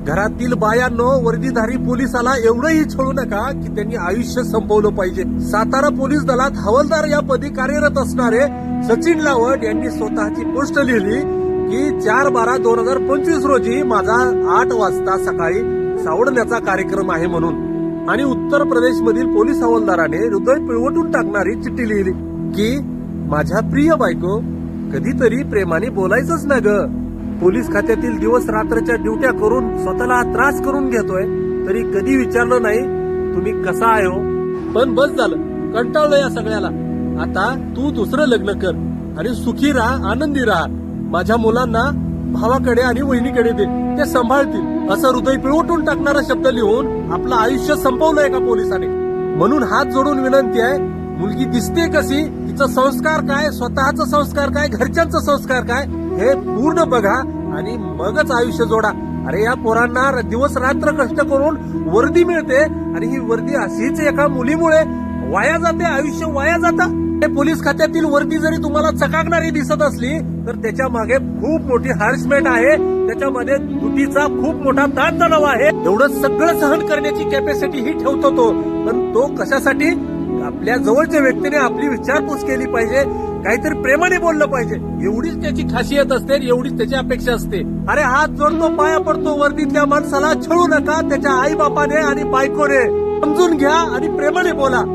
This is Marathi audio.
घरातील बायांनो, वर्दीधारी पोलिसाला एवढंही छळू नका की त्यांनी आयुष्य संपवलं पाहिजे. सातारा पोलीस दलात हवालदार या पदी कार्यरत असणारे सचिन लावट यांनी स्वतःची पोस्ट लिहिली की 4/12/2025 रोजी माझा 8 वाजता सकाळी सावडण्याचा कार्यक्रम आहे म्हणून. आणि उत्तर प्रदेश मधील पोलीस हवालदाराने हृदय पिळवटून टाकणारी चिठ्ठी लिहिली की माझ्या प्रिय बायको, कधीतरी प्रेमाने बोलायचंच ना ग. पोलीस खात्यातील दिवस रात्रच्या ड्युट्या करून स्वतःला त्रास करून घेतोय, तरी कधी विचारलं नाही तुम्ही कसा आहे हो. पण बस झालं, कंटाळलं या सगळ्याला. आता तू दुसरं लग्न कर आणि सुखी राहा, आनंदी राहा. माझ्या मुलांना भावाकडे आणि वहिनीकडे दे, ते सांभाळतील. असं हृदय पिळवटून टाकणारा शब्द लिहून आपलं आयुष्य संपवलंय एका पोलिसाने. म्हणून हात जोडून विनंती आहे, मुलगी दिसते कशी, तिचा संस्कार काय, स्वतःचा संस्कार काय, घरच्यांचा संस्कार काय, हे पूर्ण बघा आणि मगच आयुष्य जोडा. अरे या पोरांना दिवस रात्र कष्ट करून वर्दी मिळते आणि ही वर्दी अशीच एका मुलीमुळे वाया जाते, आयुष्य वाया जातं. पोलीस खात्यातील वर्दी जरी तुम्हाला चकाकणारी दिसत असली तर त्याच्या मागे खूप मोठी हॅरसमेंट आहे, त्याच्यामध्ये दुटीचा खूप मोठा ताणतणाव आहे. एवढं सगळं सहन करण्याची कॅपॅसिटी ही ठेवतो तो, पण तो कशासाठी? आपल्या जवळच्या व्यक्तीने आपली विचारपूस केली पाहिजे, काहीतरी प्रेमाने बोललं पाहिजे, एवढीच त्याची खासियत असते, एवढीच त्याची अपेक्षा असते. अरे हात जोडतो, पाया पडतो, वर्दीतल्या माणसाला छळू नका. त्याच्या आई बापाने आणि बायकोने समजून घ्या आणि प्रेमाने बोला.